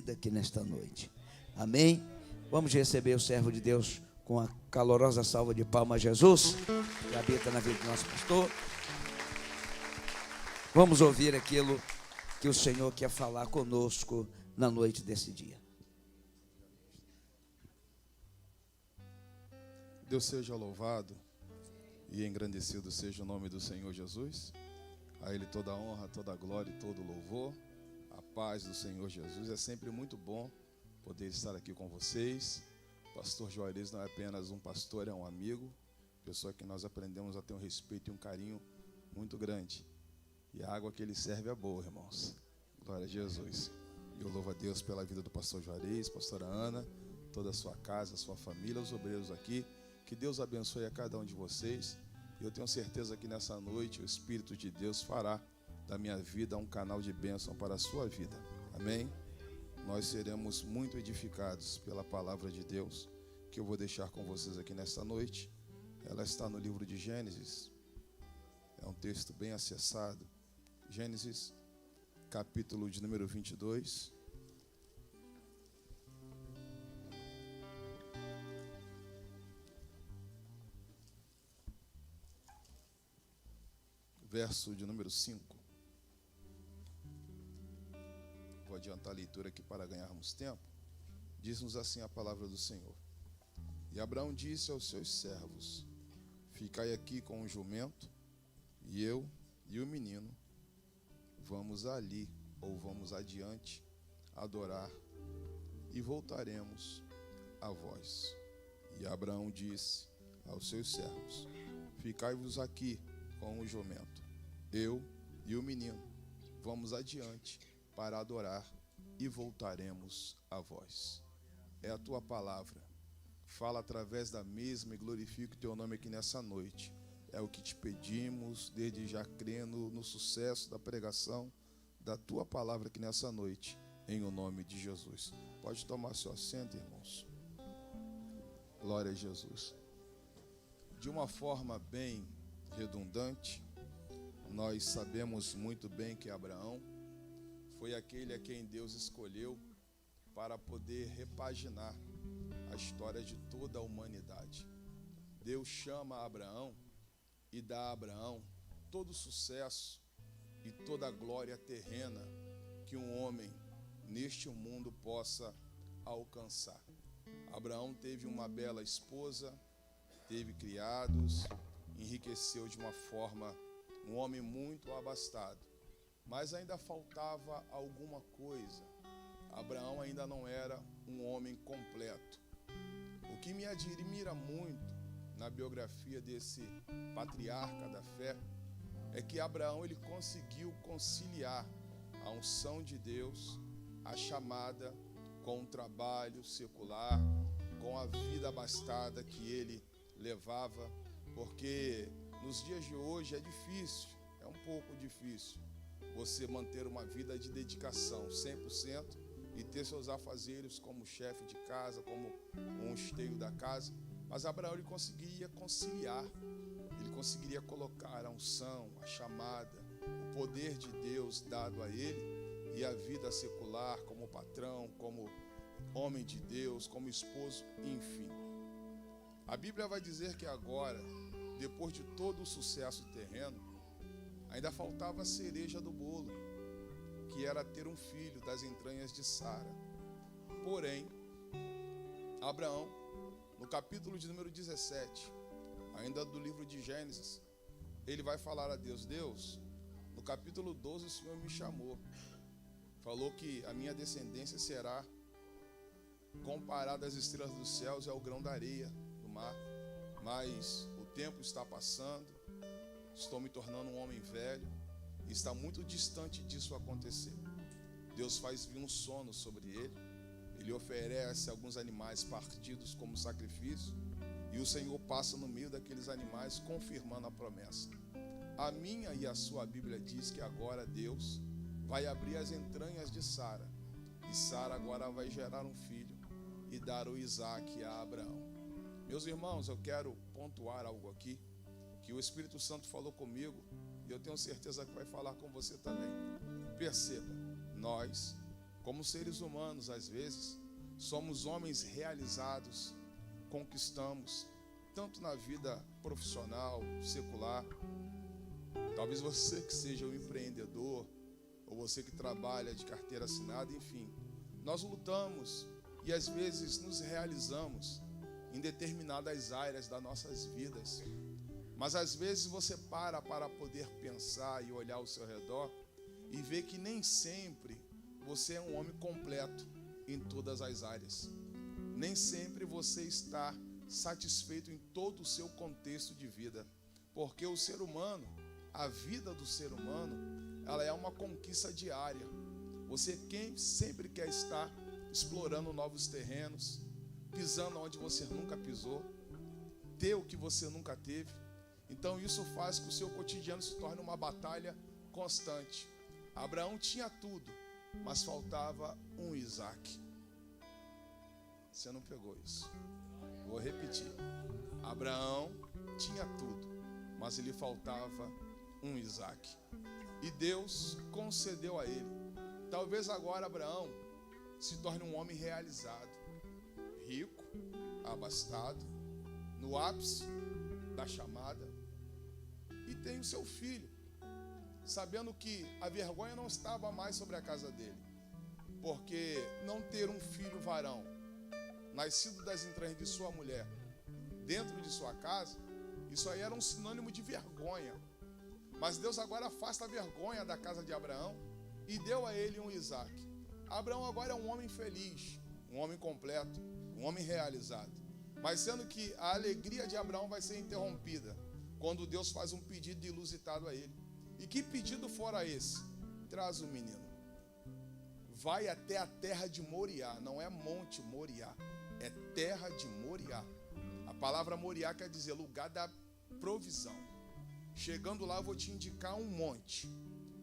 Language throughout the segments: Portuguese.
vida aqui nesta noite. Amém? Vamos receber o servo de Deus com a calorosa salva de palmas a Jesus, que habita na vida do nosso pastor. Vamos ouvir aquilo que o Senhor quer falar conosco na noite desse dia. Deus seja louvado e engrandecido seja o nome do Senhor Jesus. A Ele toda a honra, toda a glória e todo o louvor. A paz do Senhor Jesus. É sempre muito bom poder estar aqui com vocês. O pastor Juarez não é apenas um pastor, é um amigo. Pessoa que nós aprendemos a ter um respeito e um carinho muito grande. E a água que ele serve é boa, irmãos. Glória a Jesus. Eu louvo a Deus pela vida do pastor Juarez, pastora Ana, toda a sua casa, a sua família, os obreiros aqui. Que Deus abençoe a cada um de vocês. E eu tenho certeza que nessa noite o Espírito de Deus fará da minha vida um canal de bênção para a sua vida. Amém? Nós seremos muito edificados pela palavra de Deus que eu vou deixar com vocês aqui nesta noite. Ela está no livro de Gênesis. É um texto bem acessado. Gênesis, capítulo de número 22. Verso de número 5. Vou adiantar a leitura aqui para ganharmos tempo. Diz-nos assim a palavra do Senhor. E Abraão disse aos seus servos: ficai aqui com o jumento, e eu e o menino vamos ali, ou vamos adiante, adorar, e voltaremos a vós. E Abraão disse aos seus servos: ficai-vos aqui com o jumento, eu e o menino vamos adiante para adorar e voltaremos a vós. É a tua palavra, fala através da mesma e glorifica o teu nome aqui nessa noite. É o que te pedimos, desde já crendo no sucesso da pregação da tua palavra aqui nessa noite, em o nome de Jesus. Pode tomar seu assento, irmãos. Glória a Jesus. De uma forma bem redundante, nós sabemos muito bem que Abraão foi aquele a quem Deus escolheu para poder repaginar a história de toda a humanidade. Deus chama Abraão e dá a Abraão todo o sucesso e toda a glória terrena que um homem neste mundo possa alcançar. Abraão teve uma bela esposa, teve criados, enriqueceu de uma forma, um homem muito abastado. Mas ainda faltava alguma coisa. Abraão ainda não era um homem completo. O que me admira muito na biografia desse patriarca da fé é que Abraão ele conseguiu conciliar a unção de Deus, a chamada, com o trabalho secular, com a vida abastada que ele levava, porque nos dias de hoje é difícil, é um pouco difícil você manter uma vida de dedicação 100% e ter seus afazeres como chefe de casa, como um esteio da casa. Mas Abraão ele conseguiria conciliar, ele conseguiria colocar a unção, a chamada, o poder de Deus dado a ele e a vida secular como patrão, como homem de Deus, como esposo, enfim. A Bíblia vai dizer que agora, depois de todo o sucesso terreno, ainda faltava a cereja do bolo, que era ter um filho das entranhas de Sara. Porém, Abraão, no capítulo de número 17, ainda do livro de Gênesis, ele vai falar a Deus: Deus, no capítulo 12 o Senhor me chamou, falou que a minha descendência será comparada às estrelas dos céus e ao grão da areia do mar, mas o tempo está passando, estou me tornando um homem velho, e está muito distante disso acontecer. Deus faz vir um sono sobre ele, ele oferece alguns animais partidos como sacrifício, e o Senhor passa no meio daqueles animais, confirmando a promessa. A minha e a sua Bíblia diz que agora Deus vai abrir as entranhas de Sara, e Sara agora vai gerar um filho e dar o Isaque a Abraão. Meus irmãos, eu quero pontuar algo aqui, que o Espírito Santo falou comigo, e eu tenho certeza que vai falar com você também. Perceba, nós Como seres humanos, às vezes, somos homens realizados, conquistamos, tanto na vida profissional, secular. Talvez você que seja um empreendedor, ou você que trabalha de carteira assinada, enfim. Nós lutamos e às vezes nos realizamos em determinadas áreas das nossas vidas. Mas às vezes você para poder pensar e olhar ao seu redor e ver que nem sempre você é um homem completo em todas as áreas. Nem sempre você está satisfeito em todo o seu contexto de vida. Porque o ser humano, a vida do ser humano, ela é uma conquista diária. Você sempre quer estar explorando novos terrenos, pisando onde você nunca pisou, ter o que você nunca teve. Então isso faz que o seu cotidiano se torne uma batalha constante. Abraão tinha tudo, mas faltava um Isaac. Você não pegou isso. Vou repetir. Abraão tinha tudo, mas lhe faltava um Isaac. E Deus concedeu a ele. Talvez agora Abraão se torne um homem realizado, rico, abastado, no ápice da chamada, e tem o seu filho, sabendo que a vergonha não estava mais sobre a casa dele, porque não ter um filho varão, nascido das entranhas de sua mulher, dentro de sua casa, isso aí era um sinônimo de vergonha. Mas Deus agora afasta a vergonha da casa de Abraão e deu a ele um Isaac. Abraão agora é um homem feliz, um homem completo, um homem realizado. Mas sendo que a alegria de Abraão vai ser interrompida quando Deus faz um pedido inusitado a ele. E que pedido fora esse? Traz o menino. Vai até a terra de Moriá, não é Monte Moriá, é terra de Moriá. A palavra Moriá quer dizer lugar da provisão. Chegando lá eu vou te indicar um monte.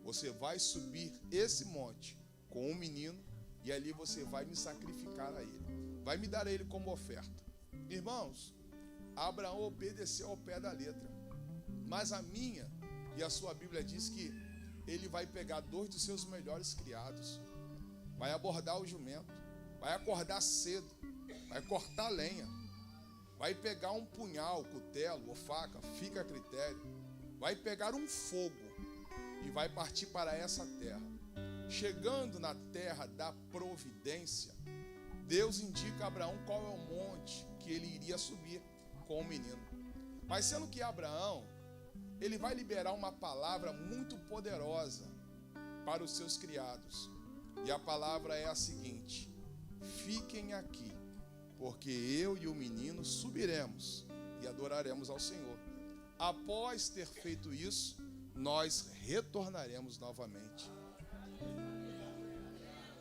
Você vai subir esse monte com um menino e ali você vai me sacrificar a ele. Vai me dar a ele como oferta. Irmãos, Abraão obedeceu ao pé da letra. Mas a minha e a sua Bíblia diz que ele vai pegar 2 dos seus melhores criados, vai abordar o jumento, vai acordar cedo, vai cortar lenha, vai pegar um punhal, cutelo ou faca, fica a critério, vai pegar um fogo e vai partir para essa terra. Chegando na terra da providência, Deus indica a Abraão qual é o monte que ele iria subir com o menino. Mas sendo que Abraão, ele vai liberar uma palavra muito poderosa para os seus criados. E a palavra é a seguinte: fiquem aqui, porque eu e o menino subiremos e adoraremos ao Senhor. Após ter feito isso, nós retornaremos novamente.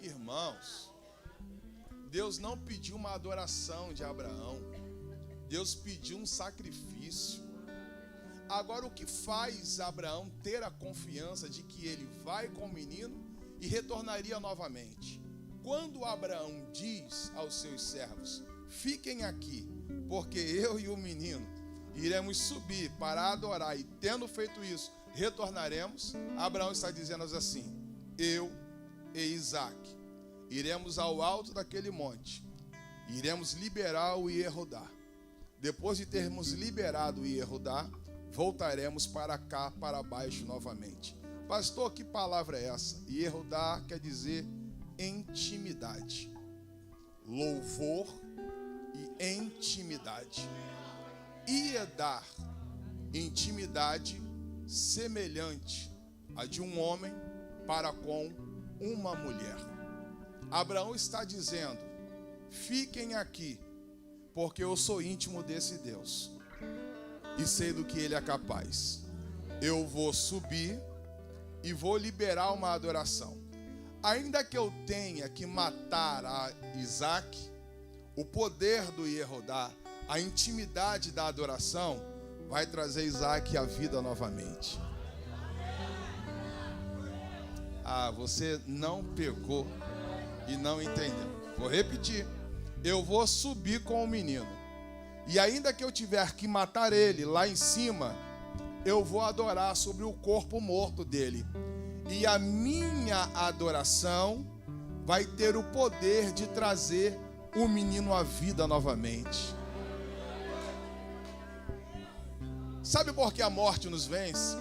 Irmãos, Deus não pediu uma adoração de Abraão, Deus pediu um sacrifício. Agora, o que faz Abraão ter a confiança de que ele vai com o menino e retornaria novamente? Quando Abraão diz aos seus servos: fiquem aqui, porque eu e o menino iremos subir para adorar, e tendo feito isso, retornaremos. Abraão está dizendo assim: eu e Isaac iremos ao alto daquele monte, iremos liberar o Ierodá. Depois de termos liberado o Ierodá, voltaremos para cá, para baixo novamente. Pastor, que palavra é essa? Ierodá quer dizer intimidade, louvor e intimidade. Iedar, intimidade semelhante a de um homem para com uma mulher. Abraão está dizendo: fiquem aqui, porque eu sou íntimo desse Deus e sei do que ele é capaz. Eu vou subir e vou liberar uma adoração. Ainda que eu tenha que matar a Isaac, o poder do Ierodá, a intimidade da adoração, vai trazer Isaac à vida novamente. Ah, você não pegou e não entendeu. Vou repetir. Eu vou subir com o menino. E ainda que eu tiver que matar ele lá em cima, eu vou adorar sobre o corpo morto dele. E a minha adoração vai ter o poder de trazer o menino à vida novamente. Sabe por que a morte nos vence?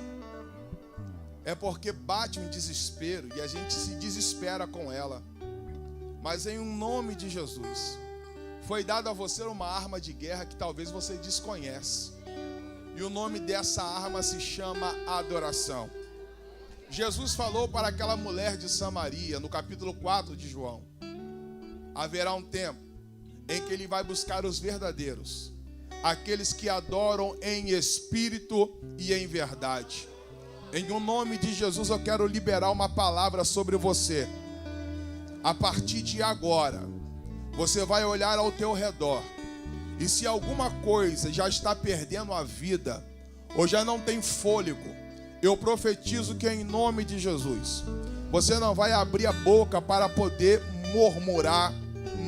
É porque bate um desespero e a gente se desespera com ela. Mas em nome de Jesus, foi dado a você uma arma de guerra que talvez você desconhece. E o nome dessa arma se chama adoração. Jesus falou para aquela mulher de Samaria, no capítulo 4 de João: haverá um tempo em que ele vai buscar os verdadeiros, aqueles que adoram em espírito e em verdade. Em nome de Jesus eu quero liberar uma palavra sobre você. A partir de agora, você vai olhar ao teu redor, e se alguma coisa já está perdendo a vida, ou já não tem fôlego, eu profetizo que em nome de Jesus, você não vai abrir a boca para poder murmurar,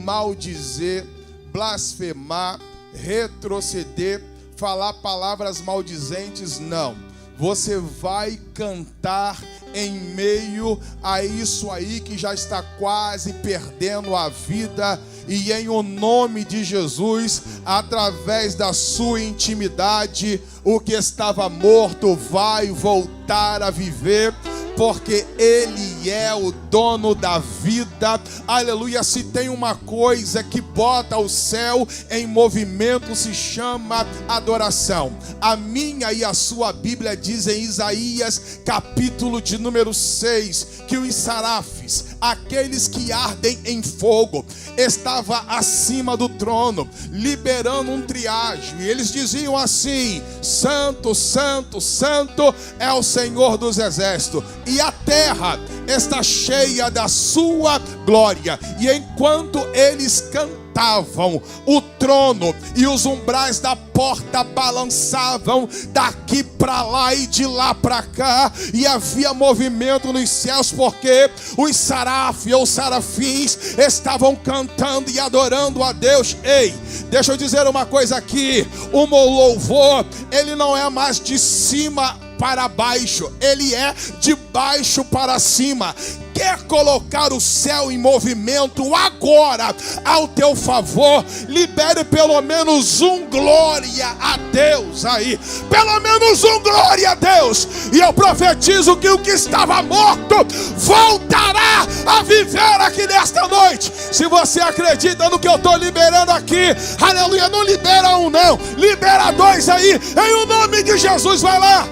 maldizer, blasfemar, retroceder, falar palavras maldizentes, não. Você vai cantar em meio a isso aí que já está quase perdendo a vida. E em o nome de Jesus, através da sua intimidade, o que estava morto vai voltar a viver, porque Ele é o dono da vida. Aleluia. Se tem uma coisa que bota o céu em movimento, se chama adoração. A minha e a sua Bíblia diz em Isaías, capítulo de número 6, que os serafes, aqueles que ardem em fogo, estava acima do trono, liberando um triágio, e eles diziam assim: Santo, Santo, Santo é o Senhor dos exércitos, e a terra está cheia da sua glória. E enquanto eles cantavam, o trono e os umbrais da porta balançavam daqui para lá e de lá para cá, e havia movimento nos céus, porque os serafes ou serafins estavam cantando e adorando a Deus. Ei, deixa eu dizer uma coisa aqui: o louvor, ele não é mais de cima para baixo, ele é de baixo para cima. Quer colocar o céu em movimento agora ao teu favor? Libere pelo menos um glória a Deus aí, pelo menos um glória a Deus, e eu profetizo que o que estava morto voltará a viver aqui nesta noite. Se você acredita no que eu estou liberando aqui, aleluia, não libera um não, libera dois aí, em o nome de Jesus. Vai lá.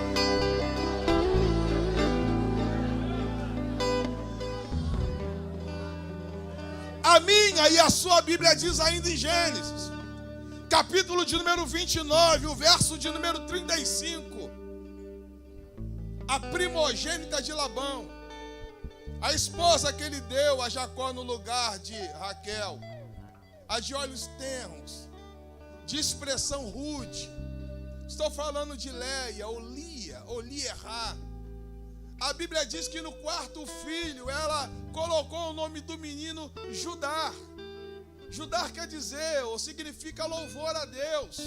A minha e a sua Bíblia diz ainda em Gênesis, capítulo de número 29, o verso de número 35. A primogênita de Labão, a esposa que ele deu a Jacó no lugar de Raquel, a de olhos tenros, de expressão rude. Estou falando de Leia, ou Lia, ou Lierá. A Bíblia diz que no quarto filho ela colocou o nome do menino Judá. Judá quer dizer, ou significa louvor a Deus.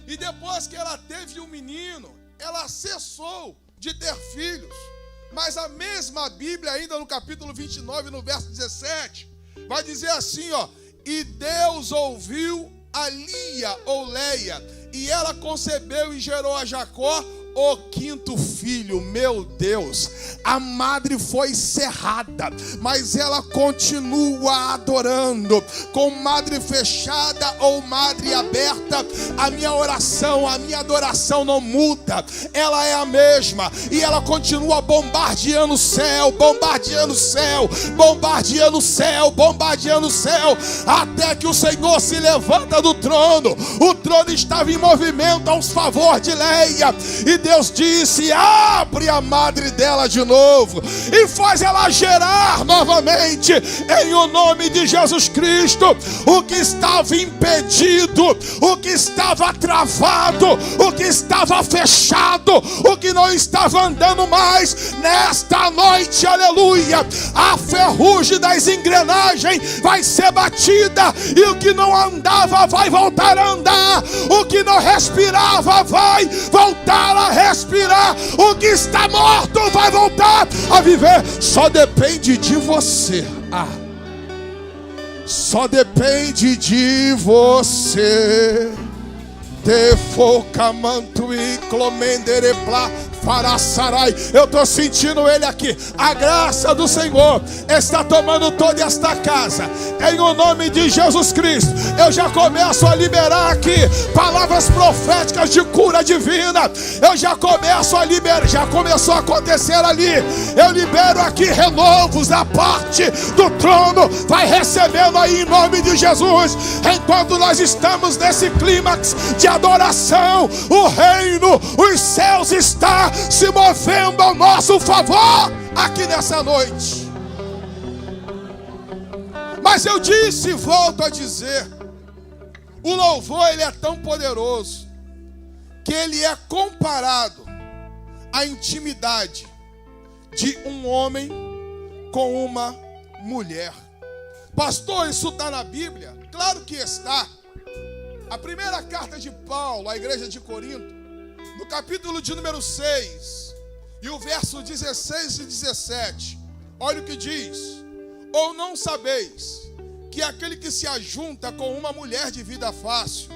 E depois que ela teve um menino, ela cessou de ter filhos. Mas a mesma Bíblia, ainda no capítulo 29, no verso 17, vai dizer assim, ó: e Deus ouviu a Lia, ou Leia, e ela concebeu e gerou a Jacó o quinto filho. Meu Deus, a madre foi cerrada, mas ela continua adorando. Com madre fechada ou madre aberta, a minha oração, a minha adoração não muda, ela é a mesma, e ela continua bombardeando o céu, bombardeando o céu, bombardeando o céu, bombardeando o céu, até que o Senhor se levanta do trono. O trono estava em movimento aos favor de Leia, e Deus disse: abre a madre dela de novo e faz ela gerar novamente, em o nome de Jesus Cristo. O que estava impedido, o que estava travado, o que estava fechado, o que não estava andando mais, nesta noite, aleluia, a ferrugem das engrenagens vai ser batida, e o que não andava vai voltar a andar, o que não respirava vai voltar a respirar, o que está morto vai voltar a viver. Só depende de você. Só depende de você. Te foca manto e clomendere plá. Faraçarai, eu estou sentindo ele aqui. A graça do Senhor está tomando toda esta casa. Em o nome de Jesus Cristo, eu já começo a liberar aqui palavras proféticas de cura divina. Eu já começo a liberar, já começou a acontecer ali. Eu libero aqui renovos da parte do trono. Vai recebendo aí em nome de Jesus. Enquanto nós estamos nesse clímax de adoração, o reino, os céus estão se movendo ao nosso favor aqui nessa noite. Mas eu disse e volto a dizer, o louvor ele é tão poderoso que ele é comparado à intimidade de um homem com uma mulher. Pastor, isso está na Bíblia? Claro que está. A primeira carta de Paulo à igreja de Corinto, no capítulo de número 6, e o verso 16 e 17, olha o que diz: ou não sabeis que aquele que se ajunta com uma mulher de vida fácil,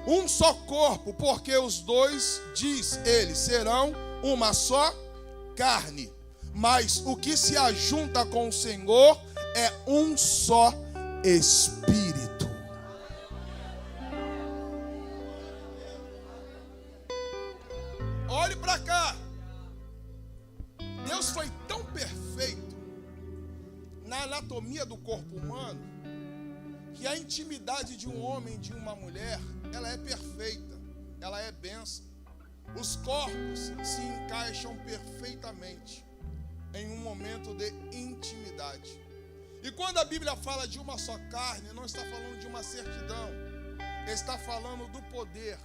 um só corpo, porque os dois, diz ele, serão uma só carne. Mas o que se ajunta com o Senhor é um só espírito. Olhe para cá. Deus foi tão perfeito na anatomia do corpo humano que a intimidade de um homem e de uma mulher, ela é perfeita, ela é bênção. Os corpos se encaixam perfeitamente em um momento de intimidade. E quando a Bíblia fala de uma só carne, não está falando de uma certidão, está falando do poder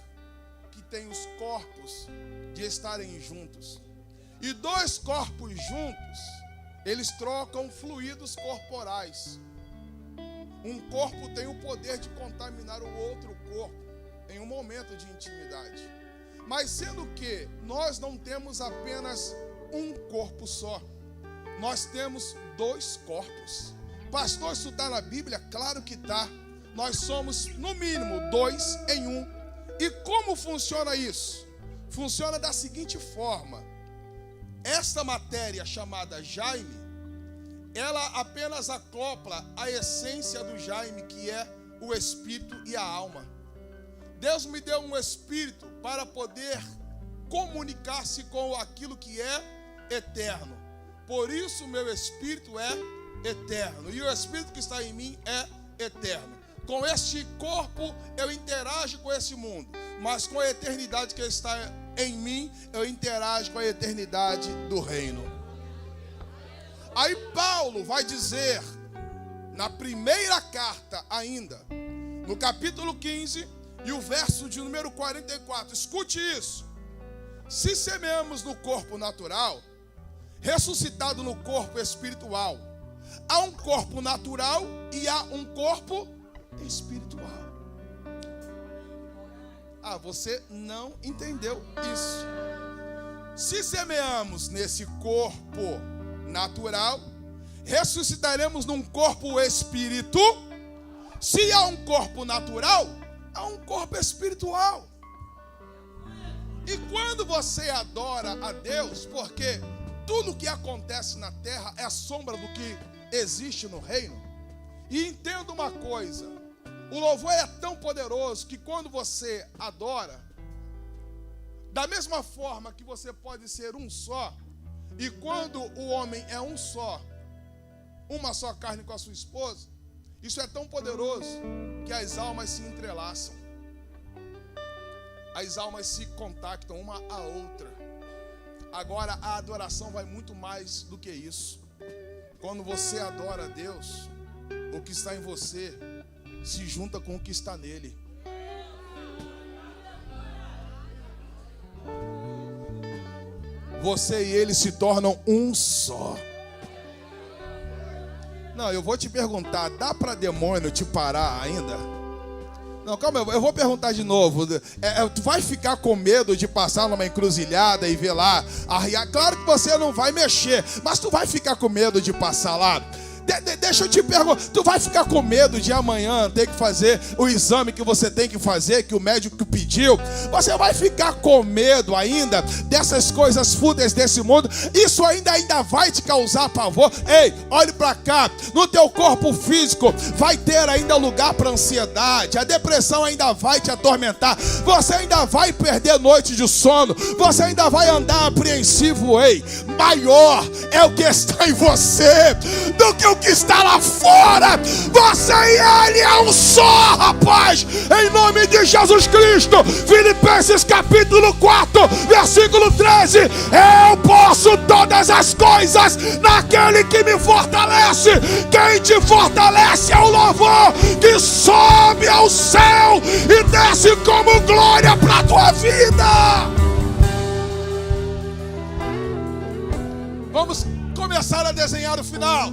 que tem os corpos de estarem juntos. E dois corpos juntos, eles trocam fluidos corporais. Um corpo tem o poder de contaminar o outro corpo em um momento de intimidade. Mas sendo que nós não temos apenas um corpo só, nós temos dois corpos. Pastor, isso está na Bíblia? Claro que está. Nós somos no mínimo dois em um. E como funciona isso? Funciona da seguinte forma: esta matéria chamada Jaime, ela apenas acopla a essência do Jaime, que é o espírito e a alma. Deus me deu um espírito para poder comunicar-se com aquilo que é eterno. Por isso meu espírito é eterno, e o espírito que está em mim é eterno. Com este corpo eu interajo com esse mundo, mas com a eternidade que está em mim, eu interajo com a eternidade do reino. Aí Paulo vai dizer, na primeira carta ainda, no capítulo 15, e o verso de número 44, escute isso: se semeamos no corpo natural, ressuscitado no corpo espiritual, há um corpo natural e há um corpo espiritual. Ah, você não entendeu isso. Se semeamos nesse corpo natural, ressuscitaremos num corpo espírito. Se há um corpo natural, há um corpo espiritual. E quando você adora a Deus, porque tudo que acontece na terra é a sombra do que existe no reino. E entenda uma coisa: o louvor é tão poderoso que quando você adora, da mesma forma que você pode ser um só, e quando o homem é um só, uma só carne com a sua esposa, isso é tão poderoso que as almas se entrelaçam, as almas se contactam uma à outra. Agora a adoração vai muito mais do que isso. Quando você adora a Deus, o que está em você se junta com o que está nele. Você e ele se tornam um só. Não, eu vou te perguntar, dá para demônio te parar ainda? Não, calma, eu vou perguntar de novo. Tu vai ficar com medo de passar numa encruzilhada e ver lá arriar? Claro que você não vai mexer, mas tu vai ficar com medo de passar lá. Deixa eu te perguntar, tu vai ficar com medo de amanhã ter que fazer o exame que você tem que fazer, que o médico pediu? Você vai ficar com medo ainda dessas coisas fúteis desse mundo? Isso ainda vai te causar pavor? Ei, olhe para cá, no teu corpo físico vai ter ainda lugar para ansiedade, a depressão ainda vai te atormentar, você ainda vai perder noite de sono, você ainda vai andar apreensivo. Ei, maior é o que está em você do que o que está lá fora. Você e ele é um só, rapaz, em nome de Jesus Cristo. Filipenses capítulo 4, versículo 13: eu posso todas as coisas naquele que me fortalece. Quem te fortalece é o louvor que sobe ao céu e desce como glória para a tua vida. Vamos começar a desenhar o final.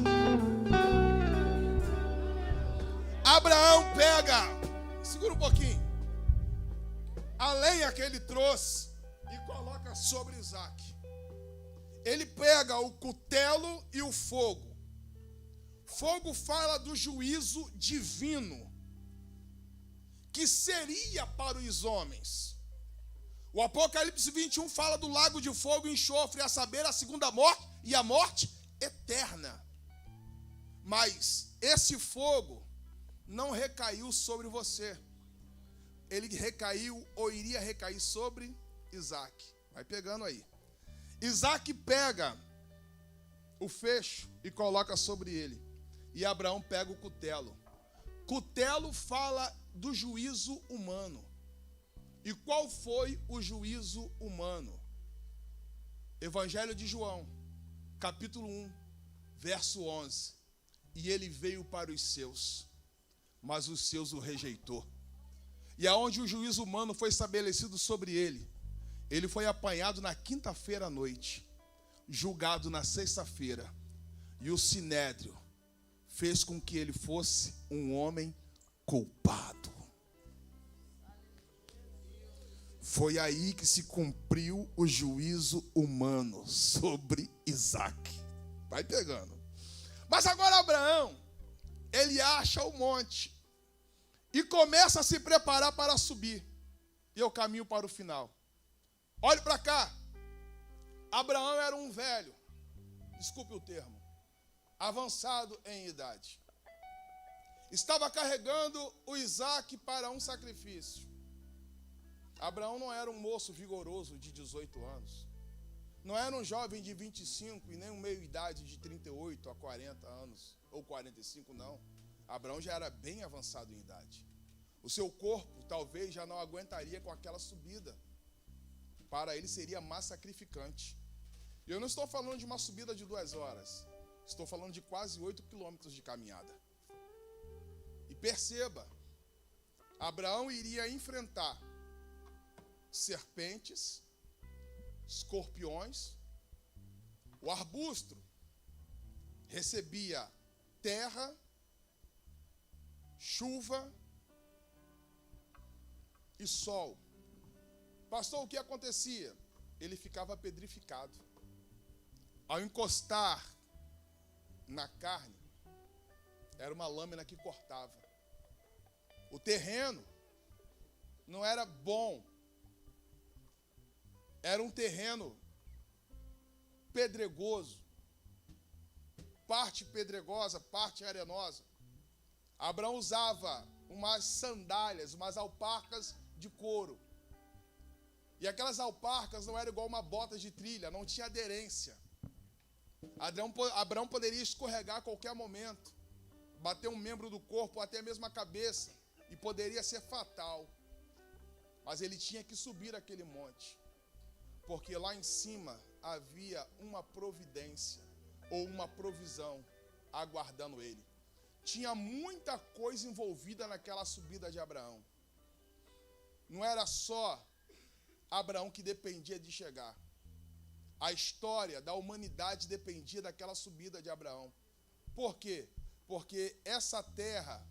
Abraão pega, segura um pouquinho, a lenha que ele trouxe e coloca sobre Isaac. Ele pega o cutelo e o fogo. Fogo fala do juízo divino que seria para os homens. O Apocalipse 21 fala do lago de fogo e enxofre, a saber, a segunda morte e a morte eterna. Mas esse fogo não recaiu sobre você. Ele recaiu ou iria recair sobre Isaac. Vai pegando aí. Isaac pega o fecho e coloca sobre ele. E Abraão pega o cutelo. Cutelo fala do juízo humano. E qual foi o juízo humano? Evangelho de João, capítulo 1, verso 11. E ele veio para os seus, mas os seus o rejeitou. E aonde o juízo humano foi estabelecido sobre ele, ele foi apanhado na quinta-feira à noite, julgado na sexta-feira, e o sinédrio fez com que ele fosse um homem culpado. Foi aí que se cumpriu o juízo humano sobre Isaac. Vai pegando. Mas agora Abraão, ele acha o monte e começa a se preparar para subir. E eu caminho para o final. Olhe para cá. Abraão era um velho, desculpe o termo, avançado em idade. Estava carregando o Isaac para um sacrifício. Abraão não era um moço vigoroso de 18 anos. Não era um jovem de 25 e nem um meio-idade de 38 a 40 anos, ou 45, não. Abraão já era bem avançado em idade. O seu corpo talvez já não aguentaria com aquela subida. Para ele seria mais sacrificante. E eu não estou falando de uma subida de 2 horas. Estou falando de quase 8 quilômetros de caminhada. E perceba, Abraão iria enfrentar serpentes, escorpiões. O arbusto recebia terra, chuva e sol. Pastor, o que acontecia? Ele ficava pedrificado. Ao encostar na carne, era uma lâmina que cortava. O terreno não era bom. Era um terreno pedregoso. Parte pedregosa, parte arenosa. Abraão usava umas sandálias, umas alparcas de couro. E aquelas alparcas não eram igual uma bota de trilha, não tinha aderência. Abraão poderia escorregar a qualquer momento, bater um membro do corpo, ou até mesmo a cabeça, e poderia ser fatal. Mas ele tinha que subir aquele monte, porque lá em cima havia uma providência, ou uma provisão, aguardando ele. Tinha muita coisa envolvida naquela subida de Abraão. Não era só Abraão que dependia de chegar. A história da humanidade dependia daquela subida de Abraão. Por quê? Porque essa terra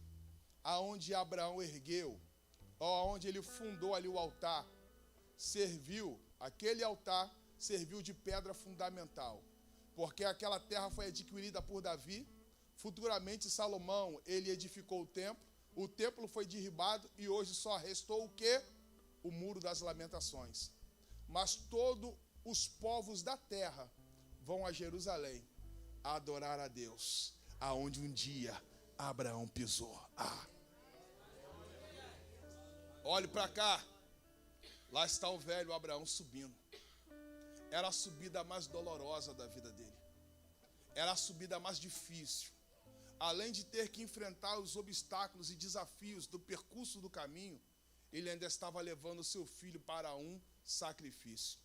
aonde Abraão ergueu, aonde ele fundou ali o altar, aquele altar serviu de pedra fundamental. Porque aquela terra foi adquirida por Davi, Futuramente, Salomão, ele edificou o templo foi derribado e hoje só restou o quê? O Muro das Lamentações. Mas todos os povos da terra vão a Jerusalém a adorar a Deus, aonde um dia Abraão pisou. Olhe para cá, lá está o velho Abraão subindo. Era a subida mais dolorosa da vida dele. Era a subida mais difícil. Além de ter que enfrentar os obstáculos e desafios do percurso do caminho, ele ainda estava levando seu filho para um sacrifício.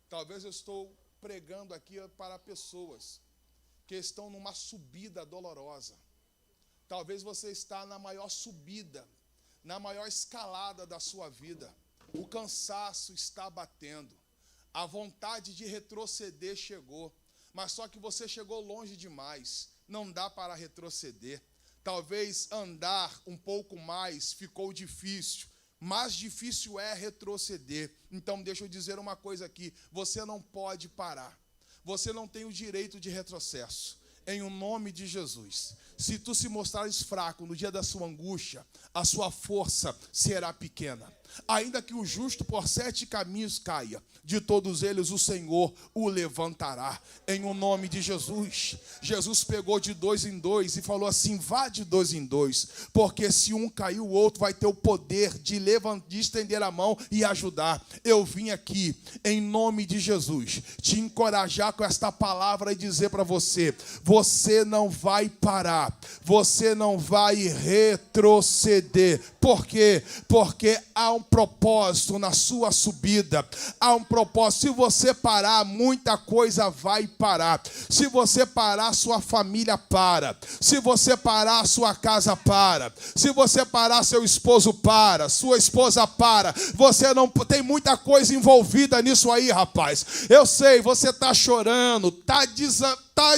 Talvez eu estou pregando aqui para pessoas que estão numa subida dolorosa. Talvez você está na maior subida, na maior escalada da sua vida. O cansaço está batendo. A vontade de retroceder chegou. Mas só que você chegou longe demais. Não dá para retroceder. Talvez andar um pouco mais ficou difícil. Mais difícil é retroceder. Então deixa eu dizer uma coisa aqui. Você não pode parar. Você não tem o direito de retrocesso. Em o nome de Jesus. Se tu se mostrares fraco no dia da sua angústia, a sua força será pequena. Ainda que o justo por 7 caminhos caia, de todos eles o Senhor o levantará. Em o nome de Jesus. Jesus pegou de 2 em 2 e falou assim: vá de 2 em 2, porque se um cair, o outro vai ter o poder de estender a mão e ajudar. Eu vim aqui, em nome de Jesus, te encorajar com esta palavra e dizer para você: você não vai parar, você não vai retroceder. Por quê? Porque há um propósito na sua subida, há um propósito. Se você parar, muita coisa vai parar. Se você parar, sua família para. Se você parar, sua casa para. Se você parar, seu esposo para, sua esposa para. Você não tem muita coisa envolvida nisso aí, rapaz. Eu sei, você está chorando, está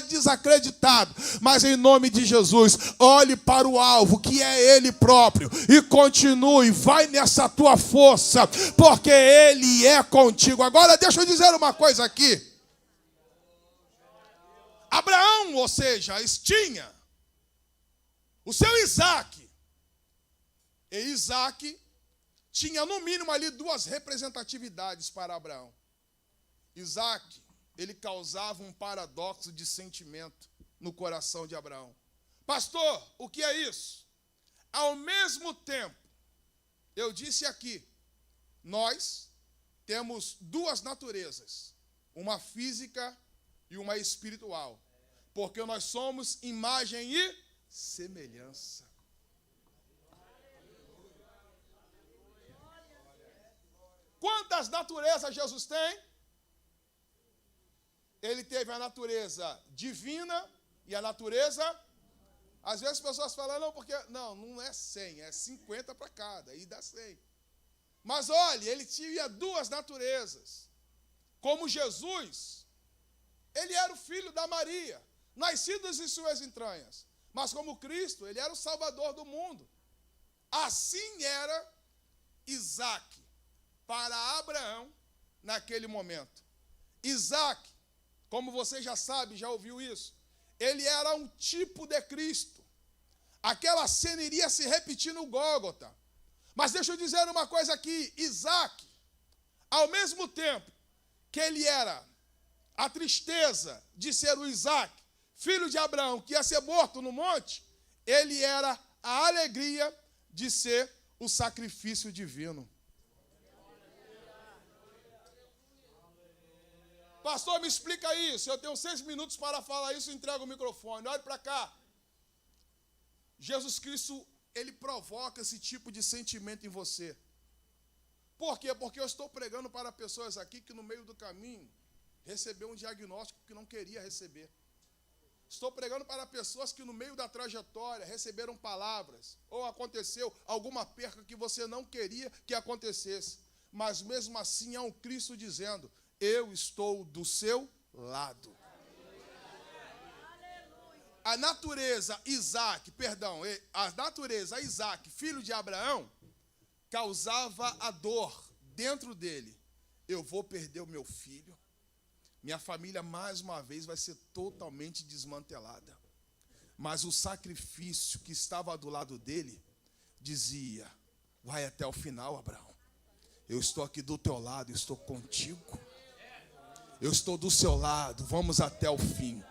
desacreditado, mas em nome de Jesus, olhe para o alvo, que é Ele próprio, e continue, vai nessa tua força, porque Ele é contigo. Agora deixa eu dizer uma coisa aqui. Abraão, ou seja, tinha o seu Isaac, e Isaac tinha no mínimo ali 2 representatividades para Abraão. Isaac, ele causava um paradoxo de sentimento no coração de Abraão. Pastor, o que é isso? Ao mesmo tempo, eu disse aqui, nós temos 2 naturezas, uma física e uma espiritual, porque nós somos imagem e semelhança. Quantas naturezas Jesus tem? Ele teve a natureza divina e a natureza... Às vezes as pessoas falam, não, porque... Não é 100, é 50 para cada, aí dá 100. Mas olha, ele tinha 2 naturezas. Como Jesus, ele era o filho da Maria, nascidos em suas entranhas. Mas como Cristo, ele era o Salvador do mundo. Assim era Isaac para Abraão naquele momento. Isaac, como você já sabe, já ouviu isso, ele era um tipo de Cristo. Aquela cena iria se repetir no Gólgota. Mas deixa eu dizer uma coisa aqui. Isaac, ao mesmo tempo que ele era a tristeza de ser o Isaac, filho de Abraão, que ia ser morto no monte, ele era a alegria de ser o sacrifício divino. Pastor, me explica isso. Eu tenho 6 minutos para falar isso, entrego o microfone. Olha para cá. Jesus Cristo, ele provoca esse tipo de sentimento em você. Por quê? Porque eu estou pregando para pessoas aqui que no meio do caminho recebeu um diagnóstico que não queria receber. Estou pregando para pessoas que no meio da trajetória receberam palavras, ou aconteceu alguma perca que você não queria que acontecesse. Mas mesmo assim há um Cristo dizendo: eu estou do seu lado. A natureza Isaac, filho de Abraão, causava a dor dentro dele. Eu vou perder o meu filho. Minha família mais uma vez vai ser totalmente desmantelada. Mas o sacrifício que estava do lado dele dizia: vai até o final, Abraão. Eu estou aqui do teu lado, eu estou contigo. Eu estou do seu lado, vamos até o fim.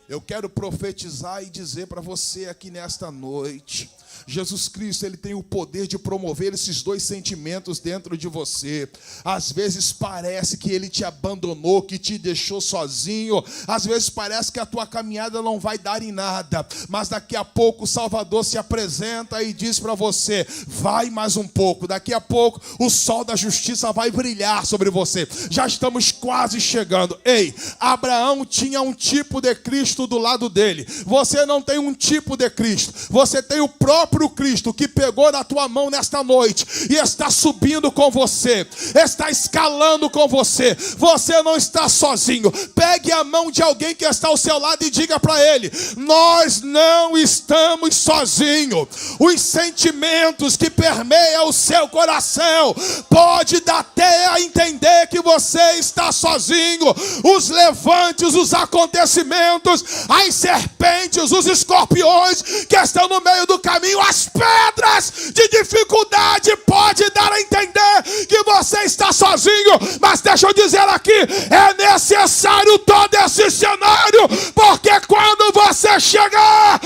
Eu quero profetizar e dizer para você aqui nesta noite: Jesus Cristo, Ele tem o poder de promover esses dois sentimentos dentro de você. Às vezes parece que Ele te abandonou, que te deixou sozinho. Às vezes parece que a tua caminhada não vai dar em nada. Mas daqui a pouco o Salvador se apresenta e diz para você: vai mais um pouco. Daqui a pouco o sol da justiça vai brilhar sobre você. Já estamos quase chegando. Ei, Abraão tinha um tipo de Cristo do lado dele. Você não tem um tipo de Cristo. Você tem o próprio Cristo que pegou na tua mão nesta noite e está subindo com você, está escalando com você. Você não está sozinho. Pegue a mão de alguém que está ao seu lado e diga para ele: nós não estamos sozinhos. Os sentimentos que permeiam o seu coração pode dar até a entender que você está sozinho. Os levantes, os acontecimentos, as serpentes, os escorpiões que estão no meio do caminho, as pedras de dificuldade pode dar a entender que você está sozinho. Mas deixa eu dizer aqui, é necessário todo esse cenário, porque quando você chegar,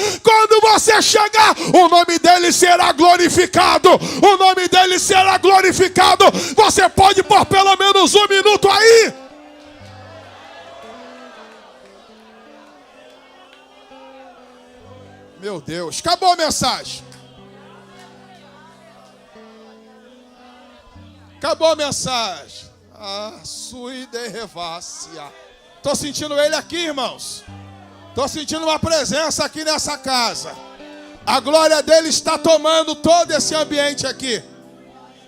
o nome dele será glorificado. O nome dele será glorificado. Você pode por pelo menos um minuto aí? Meu Deus, acabou a mensagem. Acabou a mensagem. Sui de revácia. Estou sentindo ele aqui, irmãos. Estou sentindo uma presença aqui nessa casa. A glória dele está tomando todo esse ambiente aqui.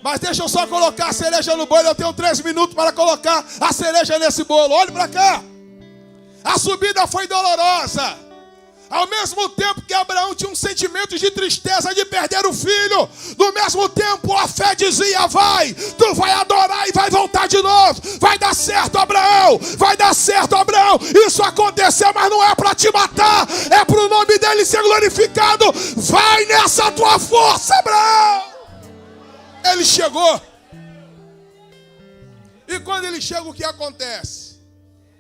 Mas deixa eu só colocar a cereja no bolo. Eu tenho 3 minutos para colocar a cereja nesse bolo. Olhe para cá. A subida foi dolorosa. Ao mesmo tempo que Abraão tinha um sentimento de tristeza de perder o filho, no mesmo tempo a fé dizia: vai, tu vai adorar e vai voltar de novo. Vai dar certo, Abraão. Vai dar certo, Abraão. Isso aconteceu, mas não é para te matar. É para o nome dele ser glorificado. Vai nessa tua força, Abraão. Ele chegou. E quando ele chega, o que acontece?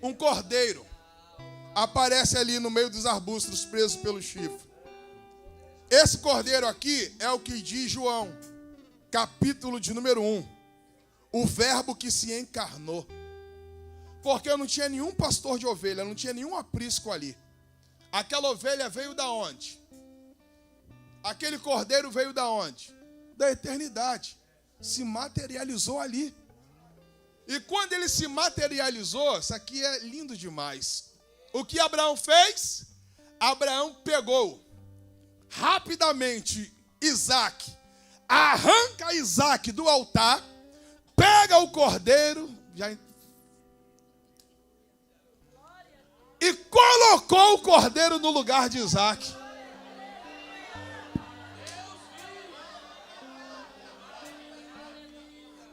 Um cordeiro aparece ali no meio dos arbustos, preso pelo chifre. Esse cordeiro aqui é o que diz João, capítulo de número 1. O verbo que se encarnou. Porque não tinha nenhum pastor de ovelha, não tinha nenhum aprisco ali. Aquela ovelha veio da onde? Aquele cordeiro veio da onde? Da eternidade. Se materializou ali. E quando ele se materializou, isso aqui é lindo demais. O que Abraão fez? Abraão pegou rapidamente Isaac, arranca Isaac do altar, pega o cordeiro e colocou o cordeiro no lugar de Isaac.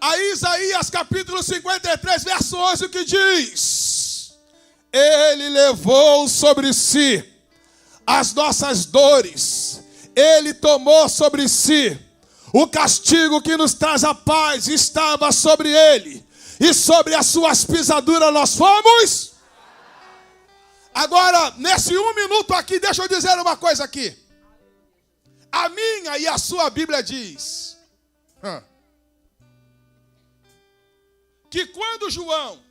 Aí Isaías capítulo 53, verso 11, o que diz? Ele levou sobre si as nossas dores. Ele tomou sobre si o castigo que nos traz a paz. Estava sobre ele. E sobre as suas pisaduras nós fomos. Agora, nesse 1 minuto aqui, deixa eu dizer uma coisa aqui. A minha e a sua Bíblia diz que quando João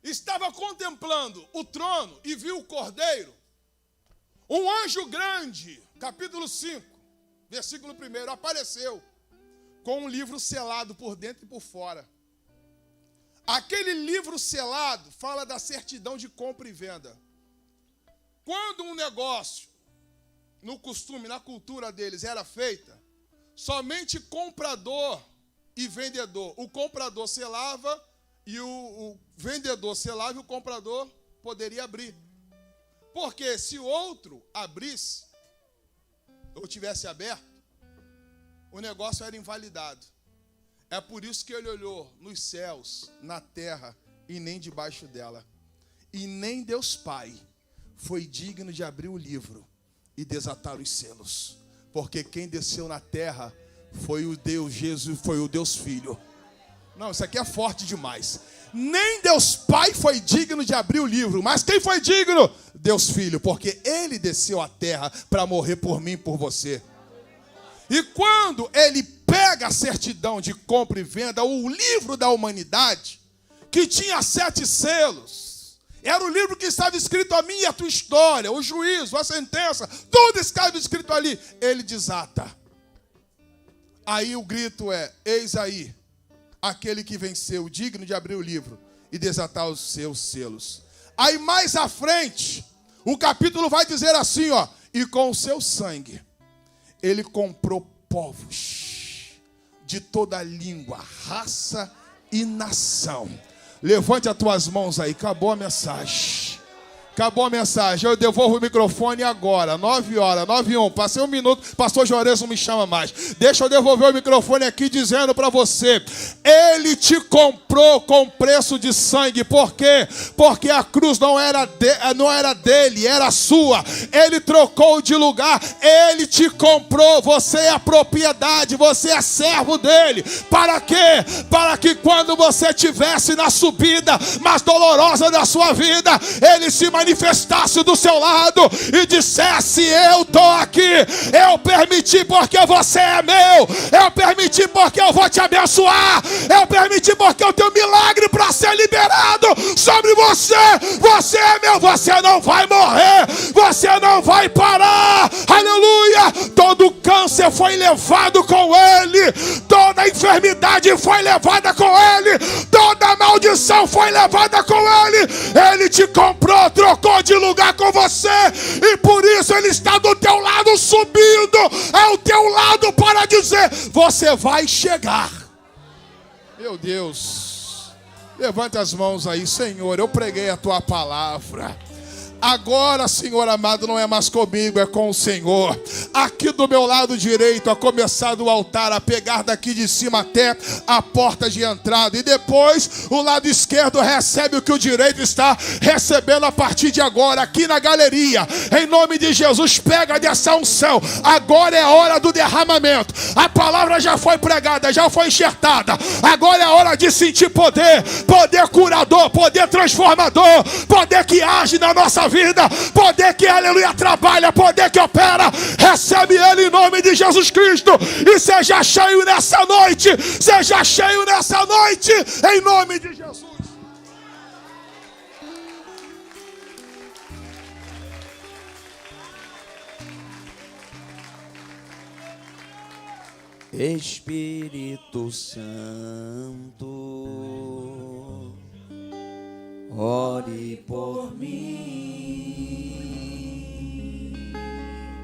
estava contemplando o trono e viu o cordeiro, um anjo grande, capítulo 5, versículo 1, apareceu com um livro selado por dentro e por fora. Aquele livro selado fala da certidão de compra e venda. Quando um negócio, no costume, na cultura deles, era feita, somente comprador e vendedor. O comprador selava e o vendedor selava e o comprador poderia abrir. Porque se o outro abrisse, ou tivesse aberto, o negócio era invalidado. É por isso que ele olhou nos céus, na terra e nem debaixo dela. E nem Deus Pai foi digno de abrir o livro e desatar os selos. Porque quem desceu na terra foi o Deus Jesus, foi o Deus Filho. Não, isso aqui é forte demais. Nem Deus Pai foi digno de abrir o livro, mas quem foi digno? Deus Filho, porque Ele desceu à terra para morrer por mim e por você. E quando Ele pega a certidão de compra e venda, o livro da humanidade, que tinha 7 selos, era o livro que estava escrito a minha e a tua história, o juízo, a sentença, tudo estava escrito ali. Ele desata. Aí o grito é: eis aí aquele que venceu, digno de abrir o livro e desatar os seus selos. Aí mais à frente, o capítulo vai dizer assim, ó: e com o seu sangue ele comprou povos de toda língua, raça e nação. Levante as tuas mãos aí, acabou a mensagem. Acabou a mensagem, eu devolvo o microfone agora, 9h, 9h01, passei 1 minuto, pastor Juarez não me chama mais. Deixa eu devolver o microfone aqui dizendo para você: Ele te comprou com preço de sangue. Por quê? Porque a cruz não era dele, era sua. Ele trocou de lugar, Ele te comprou, você é a propriedade, você é servo dele. Para quê? Para que quando você estivesse na subida mais dolorosa da sua vida, Ele se manifestasse do seu lado e dissesse: eu estou aqui, eu permiti porque você é meu, eu permiti porque eu vou te abençoar, eu permiti porque eu tenho milagre para ser liberado sobre você. Você é meu, você não vai morrer, você não vai parar, aleluia. Todo câncer foi levado com Ele, toda enfermidade foi levada com Ele, toda maldição foi levada com Ele. Ele te comprou, trocou de lugar com você, e por isso Ele está do teu lado, subindo ao teu lado para dizer: você vai chegar. Meu Deus, levante as mãos aí. Senhor, eu preguei a tua palavra. Agora, Senhor amado, não é mais comigo, é com o Senhor. Aqui do meu lado direito, a começar do altar, a pegar daqui de cima até a porta de entrada. E depois, o lado esquerdo recebe o que o direito está recebendo a partir de agora, aqui na galeria. Em nome de Jesus, pega dessa unção. Agora é a hora do derramamento. A palavra já foi pregada, já foi enxertada. Agora é a hora de sentir poder. Poder curador, poder transformador, poder que age na nossa vida, poder que, aleluia, trabalha, poder que opera. Recebe Ele em nome de Jesus Cristo, e seja cheio nessa noite, seja cheio nessa noite, em nome de Jesus. Espírito Santo, ore por mim.